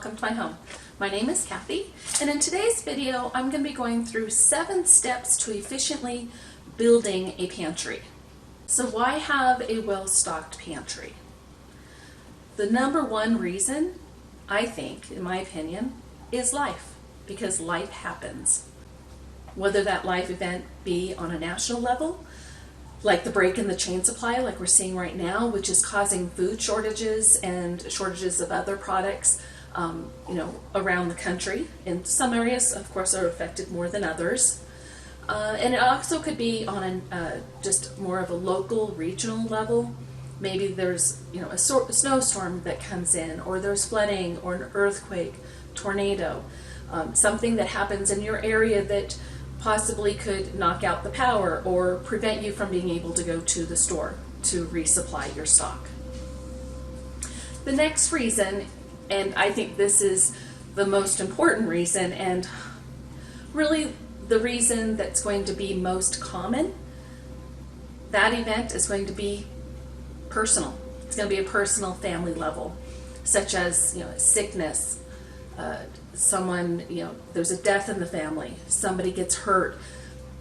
welcome to my home. My name is Kathy, and in today's video I'm going to be going through 7 steps to efficiently building a pantry. So why have a well-stocked pantry? The number one reason, I think, in my opinion, is life, because life happens. Whether that life event be on a national level, like the break in the chain supply like we're seeing right now, which is causing food shortages and shortages of other products around the country. In some areas, of course, are affected more than others. And it also could be on just more of a local, regional level. Maybe there's a snowstorm that comes in, or there's flooding, or an earthquake, tornado, something that happens in your area that possibly could knock out the power or prevent you from being able to go to the store to resupply your stock. The next reason, and I think this is the most important reason, and really the reason that's going to be most common, that event is going to be personal. It's going to be a personal family level, such as sickness, someone, there's a death in the family, somebody gets hurt,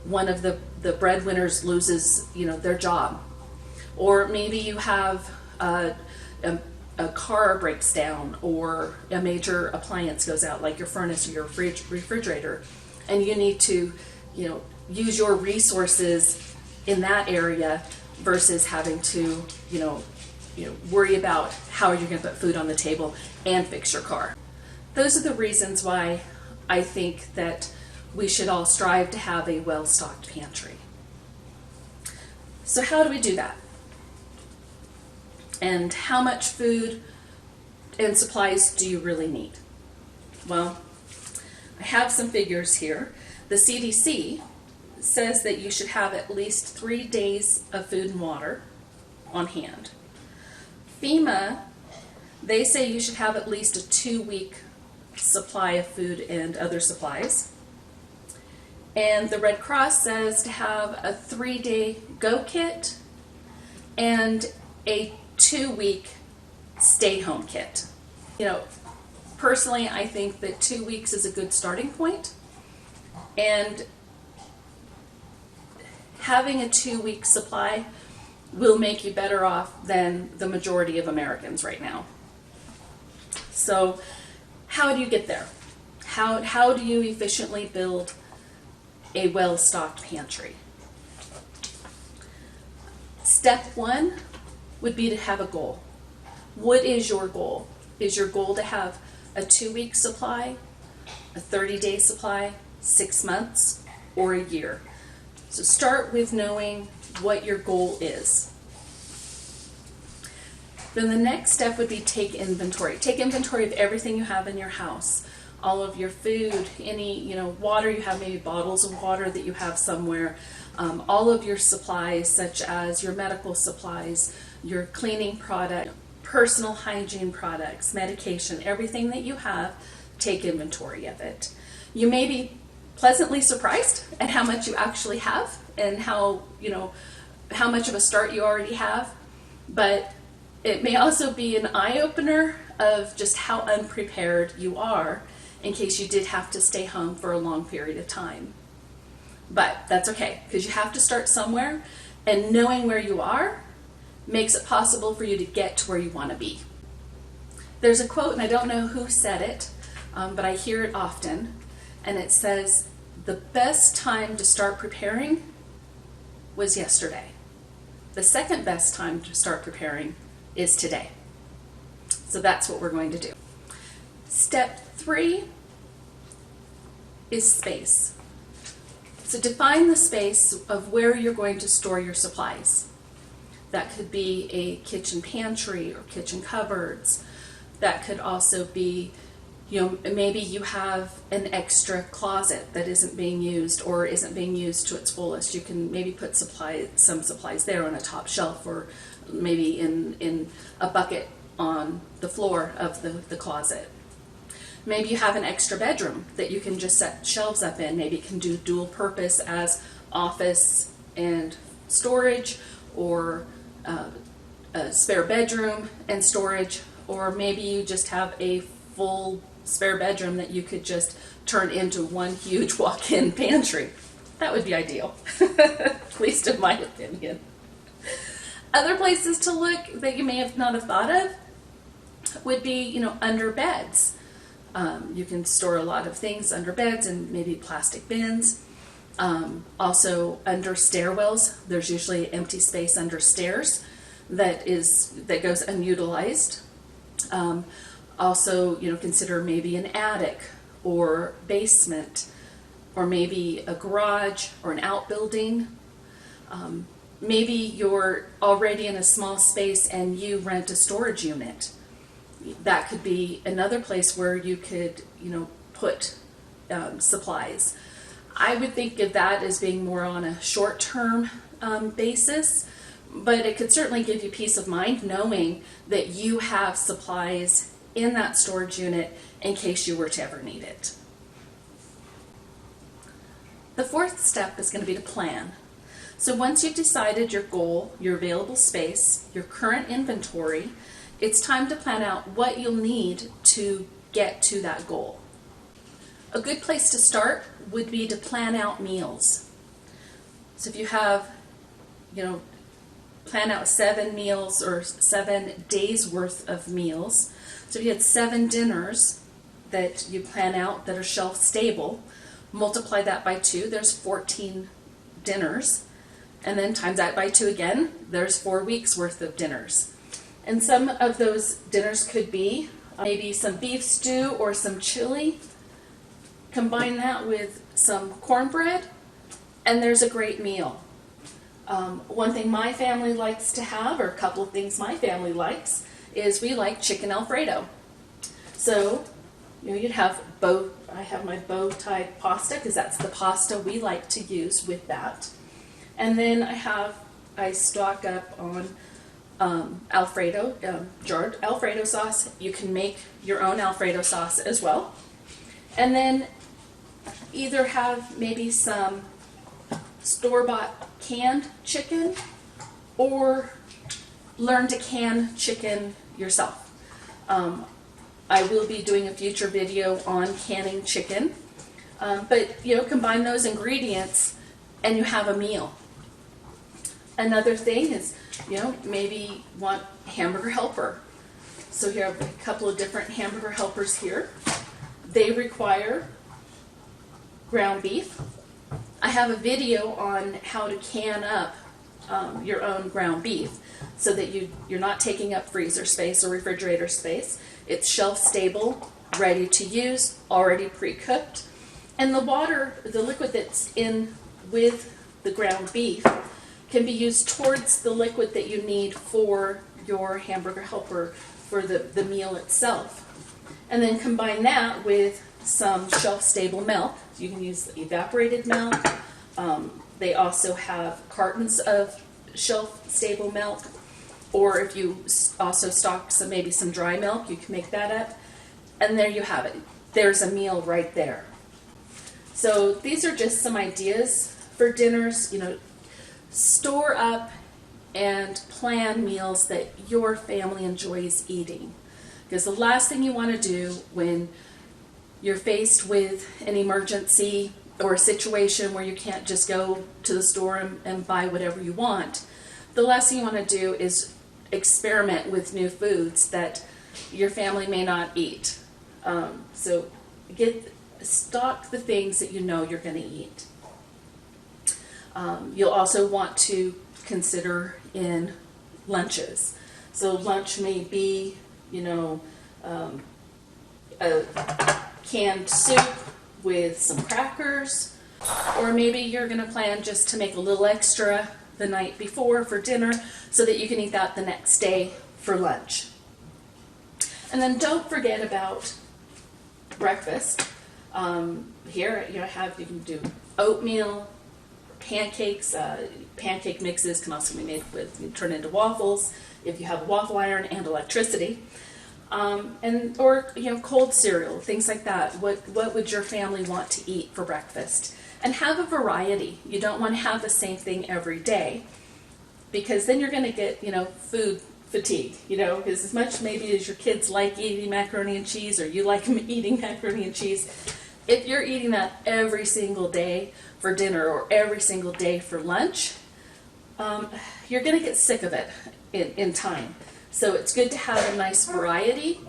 one of the breadwinners loses, their job, or maybe you have a car breaks down, or a major appliance goes out, like your furnace or your refrigerator, and you need to, use your resources in that area versus having to, worry about how you're going to put food on the table and fix your car. Those are the reasons why I think that we should all strive to have a well-stocked pantry. So how do we do that? And how much food and supplies do you really need? Well, I have some figures here. The CDC says that you should have at least 3 days of food and water on hand. FEMA, they say you should have at least a 2-week supply of food and other supplies. And the Red Cross says to have a 3-day go kit and a 2-week stay home kit. Personally, I think that 2 weeks is a good starting point, and having a 2-week supply will make you better off than the majority of Americans right now. So how do you get there? How do you efficiently build a well-stocked pantry? Step 1 would be to have a goal. What is your goal? Is your goal to have a 2-week supply, a 30-day supply, 6 months, or a year? So start with knowing what your goal is. Then the next step would be take inventory. Take inventory of everything you have in your house. All of your food, any water you have, maybe bottles of water that you have somewhere. All of your supplies, such as your medical supplies, your cleaning product, personal hygiene products, medication, everything that you have, take inventory of it. You may be pleasantly surprised at how much you actually have and how much of a start you already have, but it may also be an eye-opener of just how unprepared you are in case you did have to stay home for a long period of time. But that's okay, because you have to start somewhere, and knowing where you are makes it possible for you to get to where you want to be. There's a quote, and I don't know who said it, but I hear it often, and it says, "The best time to start preparing was yesterday. The second best time to start preparing is today." So that's what we're going to do. Step 3 is space. So define the space of where you're going to store your supplies. That could be a kitchen pantry or kitchen cupboards. That could also be, maybe you have an extra closet that isn't being used or isn't being used to its fullest. You can maybe put some supplies there on a top shelf, or maybe in a bucket on the floor of the closet. Maybe you have an extra bedroom that you can just set shelves up in. Maybe it can do dual purpose as office and storage, or a spare bedroom and storage, or maybe you just have a full spare bedroom that you could just turn into one huge walk-in pantry. That would be ideal, at least in my opinion. Other places to look that you may have not have thought of would be, under beds. You can store a lot of things under beds and maybe plastic bins. Also under stairwells, there's usually empty space under stairs that goes unutilized. Also, consider maybe an attic or basement, or maybe a garage or an outbuilding. Maybe you're already in a small space and you rent a storage unit. That could be another place where you could, put supplies. I would think of that as being more on a short-term basis, but it could certainly give you peace of mind knowing that you have supplies in that storage unit in case you were to ever need it. The fourth step is going to be to plan. So once you've decided your goal, your available space, your current inventory, it's time to plan out what you'll need to get to that goal. A good place to start would be to plan out meals. So if you have, plan out 7 meals or 7 days worth of meals. So if you had 7 dinners that you plan out that are shelf stable, multiply that by 2, there's 14 dinners. And then times that by 2 again, there's 4 weeks worth of dinners. And some of those dinners could be maybe some beef stew or some chili. Combine that with some cornbread, and there's a great meal. One thing my family likes to have, or a couple of things my family likes, is we like chicken Alfredo. So, you'd have I have my bow tie pasta because that's the pasta we like to use with that. And then I stock up on Alfredo, jarred Alfredo sauce. You can make your own Alfredo sauce as well. And then either have maybe some store-bought canned chicken or learn to can chicken yourself. I will be doing a future video on canning chicken, but combine those ingredients and you have a meal. Another thing is, maybe want hamburger helper. So here I have a couple of different hamburger helpers here. They require ground beef. I have a video on how to can up your own ground beef so that you're not taking up freezer space or refrigerator space. It's shelf stable, ready to use, already pre-cooked. And the liquid that's in with the ground beef can be used towards the liquid that you need for your hamburger helper for the meal itself. And then combine that with some shelf-stable milk. You can use evaporated milk. They also have cartons of shelf-stable milk. Or if you also stock maybe some dry milk, you can make that up. And there you have it. There's a meal right there. So these are just some ideas for dinners. Store up and plan meals that your family enjoys eating. Because the last thing you want to do when you're faced with an emergency or a situation where you can't just go to the store and buy whatever you want, the last thing you want to do is experiment with new foods that your family may not eat. So stock the things that you're going to eat. You'll also want to consider in lunches. So lunch may be, a canned soup with some crackers, or maybe you're going to plan just to make a little extra the night before for dinner so that you can eat that the next day for lunch. And then don't forget about breakfast. Here you can do oatmeal, pancakes. Pancake mixes can also be made with, turn into waffles if you have a waffle iron and electricity. Or cold cereal, things like that. What would your family want to eat for breakfast? And have a variety. You don't want to have the same thing every day, because then you're going to get food fatigue, you know, because as much maybe as your kids like eating macaroni and cheese, or you like them eating macaroni and cheese, if you're eating that every single day for dinner or every single day for lunch, you're going to get sick of it in time. So it's good to have a nice variety.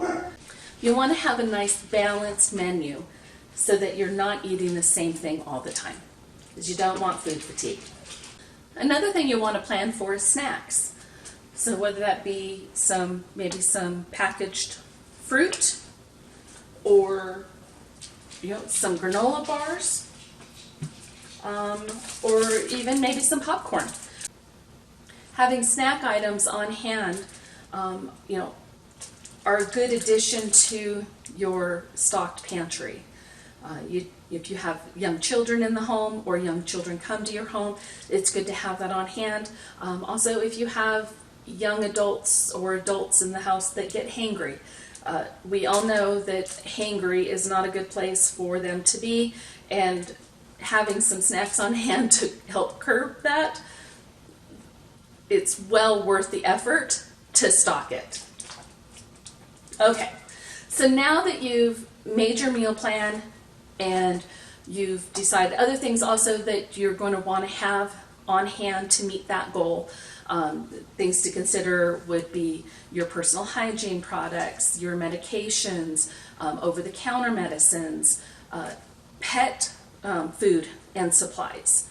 You want to have a nice balanced menu so that you're not eating the same thing all the time, because you don't want food fatigue. Another thing you want to plan for is snacks. So whether that be maybe some packaged fruit, or some granola bars, or even maybe some popcorn. Having snack items on hand, are a good addition to your stocked pantry. If you have young children in the home, or young children come to your home, it's good to have that on hand. Also, if you have young adults or adults in the house that get hangry, we all know that hangry is not a good place for them to be, and having some snacks on hand to help curb that, it's well worth the effort to stock it. Okay, so now that you've made your meal plan and you've decided other things also that you're going to want to have on hand to meet that goal, things to consider would be your personal hygiene products, your medications, over-the-counter medicines, pet food and supplies.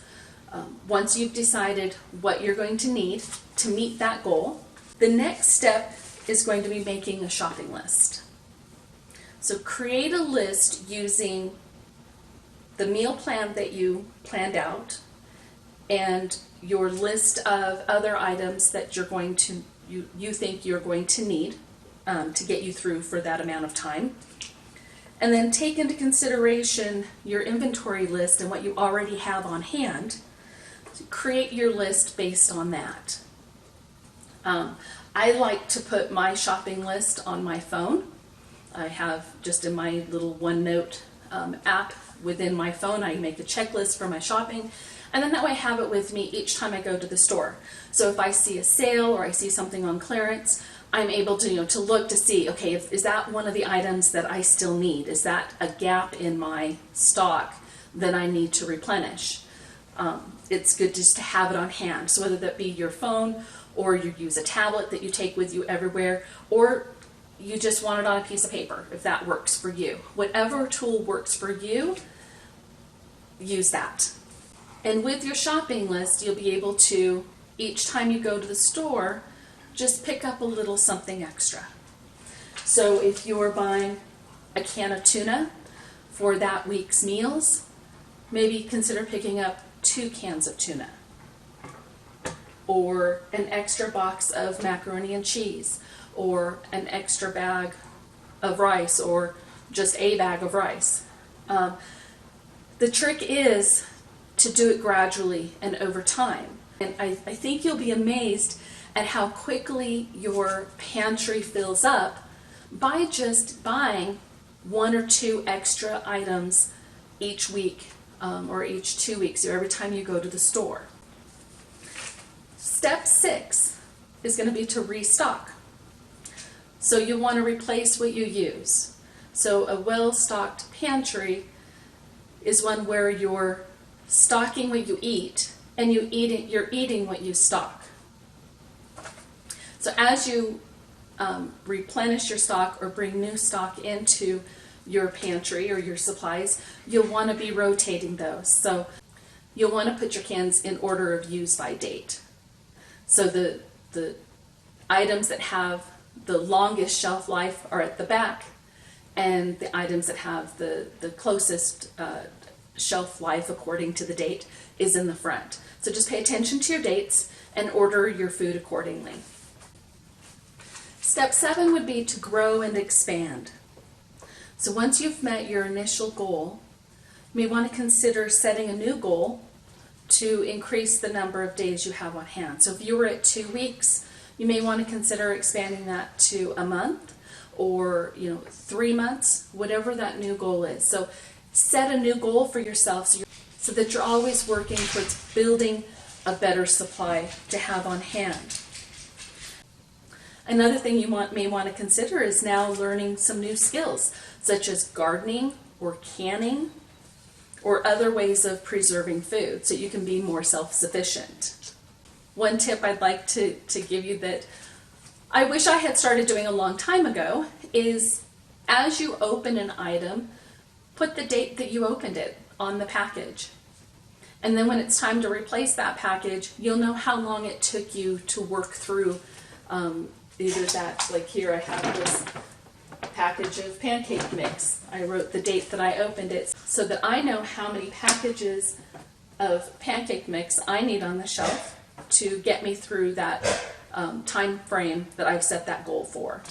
Once you've decided what you're going to need to meet that goal, the next step is going to be making a shopping list. So create a list using the meal plan that you planned out and your list of other items that you think you're going to need to get you through for that amount of time. And then take into consideration your inventory list and what you already have on hand. Create your list based on that. I like to put my shopping list on my phone. I have just in my little OneNote app within my phone, I make a checklist for my shopping, and then that way I have it with me each time I go to the store. So if I see a sale or I see something on clearance, I'm able to look to see, okay, is that one of the items that I still need? Is that a gap in my stock that I need to replenish? It's good just to have it on hand. So whether that be your phone, or you use a tablet that you take with you everywhere, or you just want it on a piece of paper, if that works for you. Whatever tool works for you, use that. And with your shopping list, you'll be able to, each time you go to the store, just pick up a little something extra. So if you're buying a can of tuna for that week's meals, maybe consider picking up 2 cans of tuna, or an extra box of macaroni and cheese, or an extra bag of rice, or just a bag of rice. The trick is to do it gradually and over time. And I think you'll be amazed at how quickly your pantry fills up by just buying 1 or 2 extra items each week, or each 2 weeks, or every time you go to the store. Step 6 is going to be to restock. So you want to replace what you use. So a well-stocked pantry is one where you're stocking what you eat, and you're eating what you stock. So as you replenish your stock or bring new stock into your pantry or your supplies, you'll want to be rotating those. So you'll want to put your cans in order of use by date. So the items that have the longest shelf life are at the back, and the items that have the closest shelf life according to the date is in the front. So just pay attention to your dates and order your food accordingly. Step 7 would be to grow and expand. So once you've met your initial goal, you may want to consider setting a new goal to increase the number of days you have on hand. So if you were at 2 weeks, you may want to consider expanding that to a month, or 3 months, whatever that new goal is. So set a new goal for yourself so that you're always working towards building a better supply to have on hand. Another thing you may want to consider is now learning some new skills, such as gardening or canning or other ways of preserving food so you can be more self-sufficient. One tip I'd like to give you that I wish I had started doing a long time ago is as you open an item, put the date that you opened it on the package. And then when it's time to replace that package, you'll know how long it took you to work through either that, like here I have this package of pancake mix. I wrote the date that I opened it so that I know how many packages of pancake mix I need on the shelf to get me through that time frame that I've set that goal for.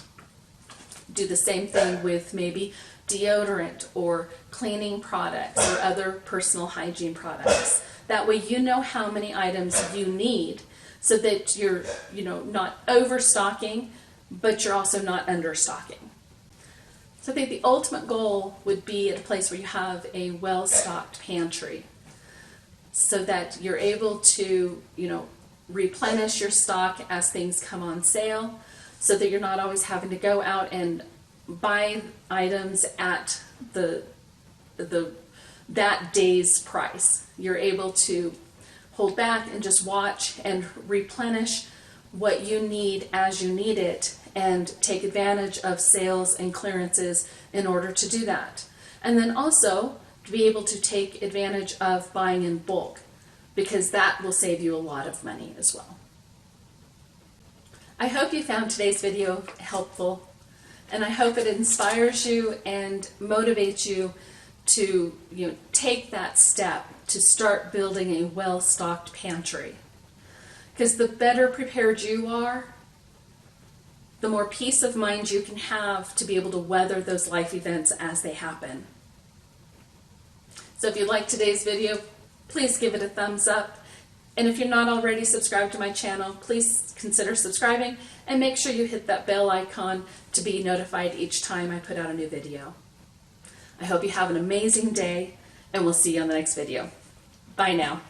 Do the same thing with maybe deodorant or cleaning products or other personal hygiene products. That way you know how many items you need so that you're not overstocking, but you're also not understocking. So I think the ultimate goal would be at a place where you have a well-stocked pantry so that you're able to replenish your stock as things come on sale, so that you're not always having to go out and buy items at that day's price. You're able to hold back and just watch and replenish what you need as you need it and take advantage of sales and clearances in order to do that. And then also to be able to take advantage of buying in bulk, because that will save you a lot of money as well. I hope you found today's video helpful, and I hope it inspires you and motivates you to take that step to start building a well-stocked pantry. Because the better prepared you are, the more peace of mind you can have to be able to weather those life events as they happen. So if you liked today's video, please give it a thumbs up. And if you're not already subscribed to my channel, please consider subscribing and make sure you hit that bell icon to be notified each time I put out a new video. I hope you have an amazing day, and we'll see you on the next video. Bye now.